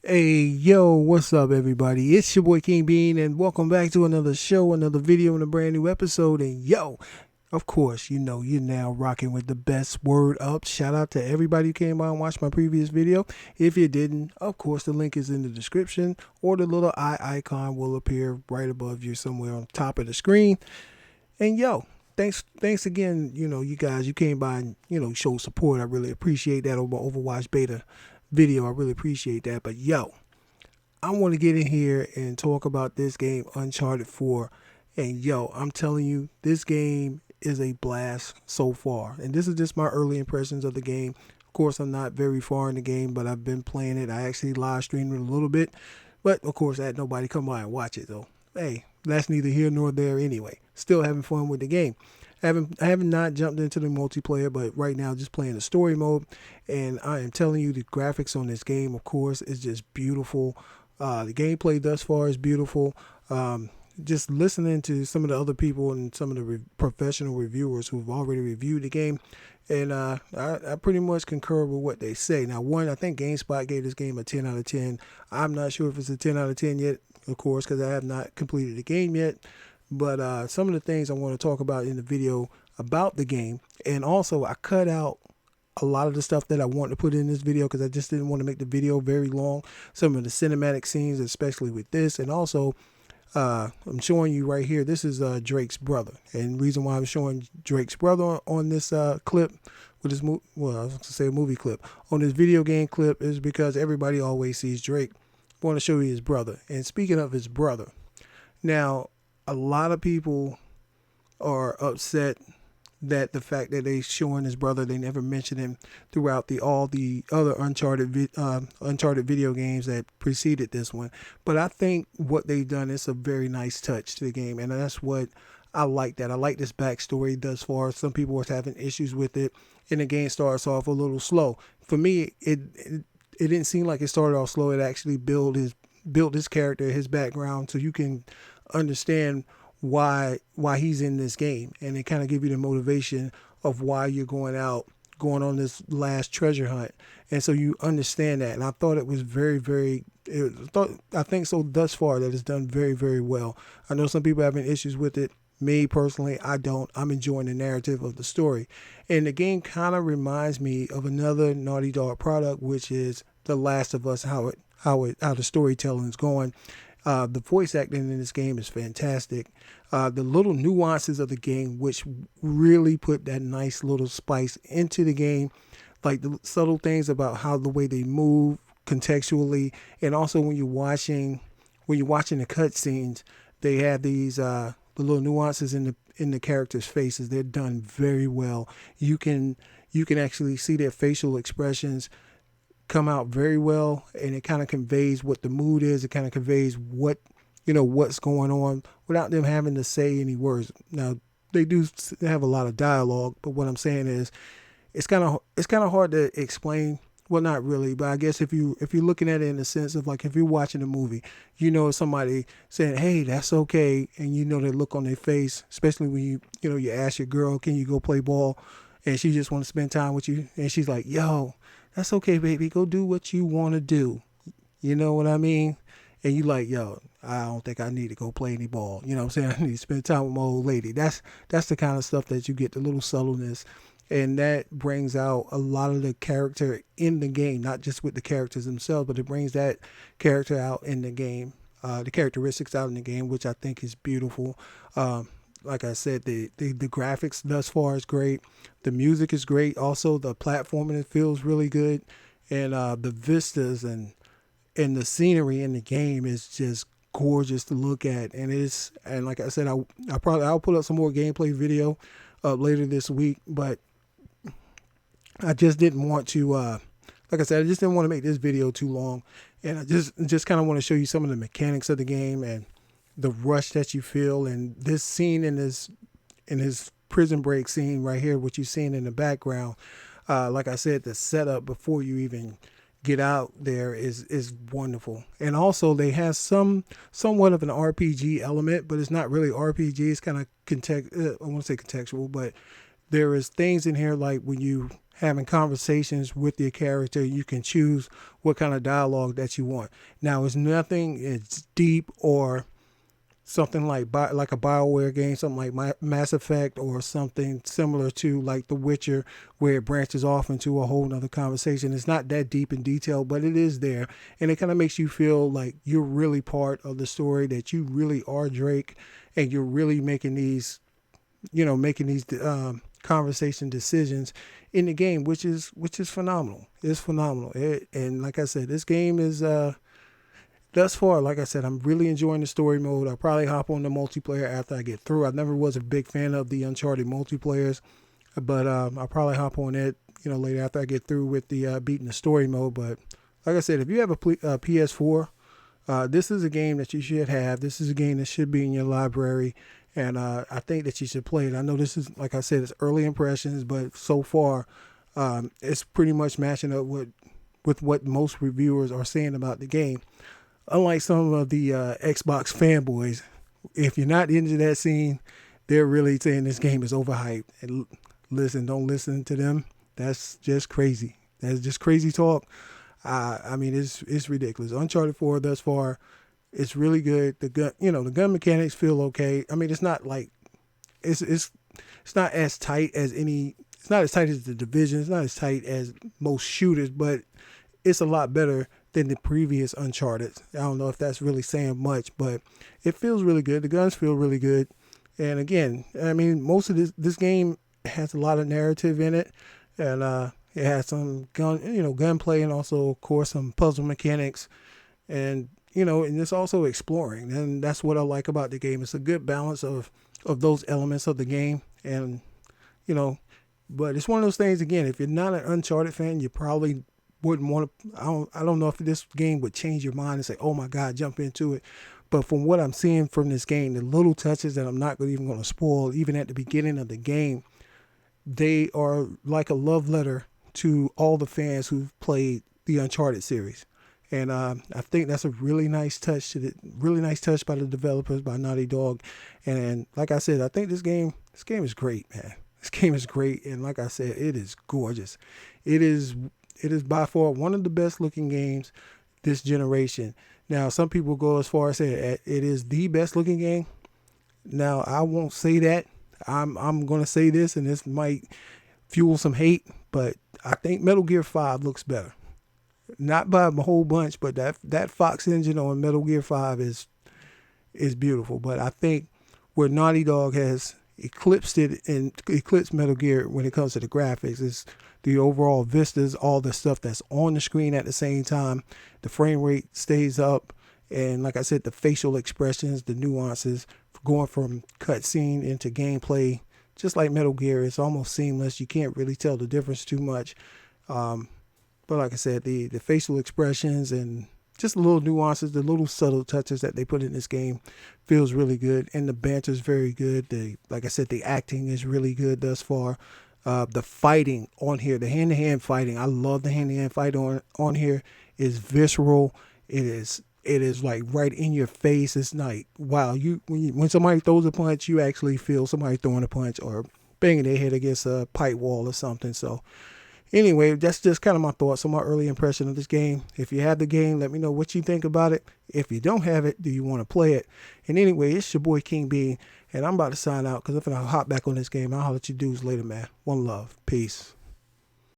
Hey, yo, what's up, everybody? It's your boy King Bean, and welcome back to another show, another video, and a brand new episode. And yo, of course, you're now rocking with the best word up. Shout out to everybody who came by and watched my previous video. If you didn't, of course, the link is in the description, or the little eye icon will appear right above you somewhere on top of the screen. And yo, thanks again. You guys, you came by and showed support. I really appreciate that over Overwatch beta video. I really appreciate that. But yo, I want to get in here and talk about this game, Uncharted 4. And yo, I'm telling you, this game is a blast so far. And this is just my early impressions of the game. Of course, I'm not very far in the game, but I've been playing it. I actually live streamed it a little bit. But of course, I had nobody come by and watch it though. Hey, that's neither here nor there anyway. Still having fun with the game. I haven't not jumped into the multiplayer, but right now just playing the story mode. And I am telling you, the graphics on this game, of course, is just beautiful. The gameplay thus far is beautiful. Just listening to some of the other people and some of the professional reviewers who've already reviewed the game, and I pretty much concur with what they say. Now, one, I think GameSpot gave this game a 10 out of 10. I'm not sure if it's a 10 out of 10 yet, of course, because I have not completed the game yet. But some of the things I want to talk about in the video about the game, and also I cut out a lot of the stuff that I want to put in this video because I just didn't want to make the video very long. Some of the cinematic scenes, especially with this, and also I'm showing you right here. This is Drake's brother, and the reason why I'm showing Drake's brother on this clip with this well, I was going to say a movie clip on this video game clip is because everybody always sees Drake. I want to show you his brother. And speaking of his brother, now a lot of people are upset that the fact that they showing his brother, they never mentioned him throughout all the other Uncharted video games that preceded this one. But I think what they've done is a very nice touch to the game, and that's what I like. That I like this backstory thus far. Some people were having issues with it, and the game starts off a little slow. For me, it didn't seem like it started off slow. It actually built his character, his background, so you can understand why he's in this game, and it kind of give you the motivation of why you're going on this last treasure hunt, and so you understand that. And I thought it was I think so thus far that it's done very, very well. I know some people having issues with it. Me personally, I don't. I'm enjoying the narrative of the story, and the game kind of reminds me of another Naughty Dog product, which is The Last of Us. How the storytelling is going. The voice acting in this game is fantastic. The little nuances of the game, which really put that nice little spice into the game, like the subtle things about how the way they move contextually, and also when you're watching the cutscenes, they have these the little nuances in the characters' faces. They're done very well. You can actually see their facial expressions come out very well, and it kind of conveys what the mood is. It kind of conveys what's going on without them having to say any words. Now they do have a lot of dialogue, but what I'm saying is it's kind of hard to explain. Well, not really, but I guess if you're looking at it in the sense of like if you're watching a movie, somebody saying, "Hey, that's okay," and the look on their face, especially when you ask your girl, "Can you go play ball?" and she just want to spend time with you, and she's like, "Yo, that's okay, baby. Go do what you want to do." You know what I mean? And you like, yo, I don't think I need to go play any ball. You know what I'm saying? I need to spend time with my old lady. That's the kind of stuff that you get, the little subtleness. And that brings out a lot of the character in the game, not just with the characters themselves, but it brings that character out in the game, the characteristics out in the game, which I think is beautiful. Like I said, the graphics thus far is great. The music is great. Also, the platforming, it feels really good. And the vistas and the scenery in the game is just gorgeous to look at. And like I said, I'll put up some more gameplay video later this week. But I just didn't want to, like I said, I just didn't want to make this video too long. And I just kind of want to show you some of the mechanics of the game and the rush that you feel. And this scene in his prison break scene right here, what you're seeing in the background, like I said, the setup before you even get out there is wonderful. And also they have somewhat of an RPG element, but it's not really RPG. It's kind of I want to say contextual, but there is things in here like when you having conversations with your character. You can choose what kind of dialogue that you want. Now, it's nothing, it's deep or something like a BioWare game, something like Mass Effect, or something similar to like The Witcher, where it branches off into a whole nother conversation. It's not that deep in detail, but it is there, and it kind of makes you feel like you're really part of the story, that you really are Drake, and you're really making these, conversation decisions in the game, which is phenomenal. It's phenomenal, and like I said, this game is thus far, like I said, I'm really enjoying the story mode. I'll probably hop on the multiplayer after I get through. I never was a big fan of the Uncharted multiplayers, but I'll probably hop on it, later after I get through with the beating the story mode. But like I said, if you have a PS4, this is a game that you should have. This is a game that should be in your library, and I think that you should play it. I know this is, like I said, it's early impressions, but so far, it's pretty much matching up with what most reviewers are saying about the game. Unlike some of the Xbox fanboys, if you're not into that scene, they're really saying this game is overhyped. And listen, don't listen to them. That's just crazy. That's just crazy talk. I mean, it's ridiculous. Uncharted 4 thus far, it's really good. The gun mechanics feel okay. I mean, it's not like it's not as tight as any. It's not as tight as the Division. It's not as tight as most shooters, but it's a lot better than the previous Uncharted. I don't know if that's really saying much, but it feels really good. The guns feel really good. And again, I mean, most of this game has a lot of narrative in it, and it has some gunplay, and also, of course, some puzzle mechanics, and and it's also exploring. And that's what I like about the game. It's a good balance of those elements of the game, and but it's one of those things. Again, if you're not an Uncharted fan, you probably wouldn't want to. I don't know if this game would change your mind and say, oh my God, jump into it. But from what I'm seeing from this game, the little touches that I'm not even going to spoil, even at the beginning of the game, they are like a love letter to all the fans who've played the Uncharted series. And I think that's a really nice touch by the developers, by Naughty Dog. And like I said, I think this game is great, man. This game is great, and like I said, it is gorgeous. It is by far one of the best looking games this generation. Now, some people go as far as saying it is the best looking game. Now, I won't say that. I'm going to say this, and this might fuel some hate, but I think Metal Gear 5 looks better. Not by a whole bunch, but that Fox engine on Metal Gear 5 is beautiful. But I think where Naughty Dog has eclipsed Metal Gear when it comes to the graphics is the overall vistas, all the stuff that's on the screen at the same time. The frame rate stays up, and like I said, the facial expressions, the nuances, going from cutscene into gameplay, just like Metal Gear, it's almost seamless. You can't really tell the difference too much. But like I said, the facial expressions and just the little nuances, the little subtle touches that they put in this game feels really good. And the banter is very good. Like I said, the acting is really good thus far. The fighting on here, the hand-to-hand fighting, I love the hand-to-hand fight on here. Is visceral. It is like right in your face. It's like, wow, when somebody throws a punch, you actually feel somebody throwing a punch or banging their head against a pipe wall or something. So anyway, that's just kind of my thoughts on my early impression of this game. If you have the game, let me know what you think about it. If you don't have it, do you want to play it? And anyway, it's your boy King Bean, and I'm about to sign out because if I hop back on this game, I'll holler at you dudes later, man. One love. Peace.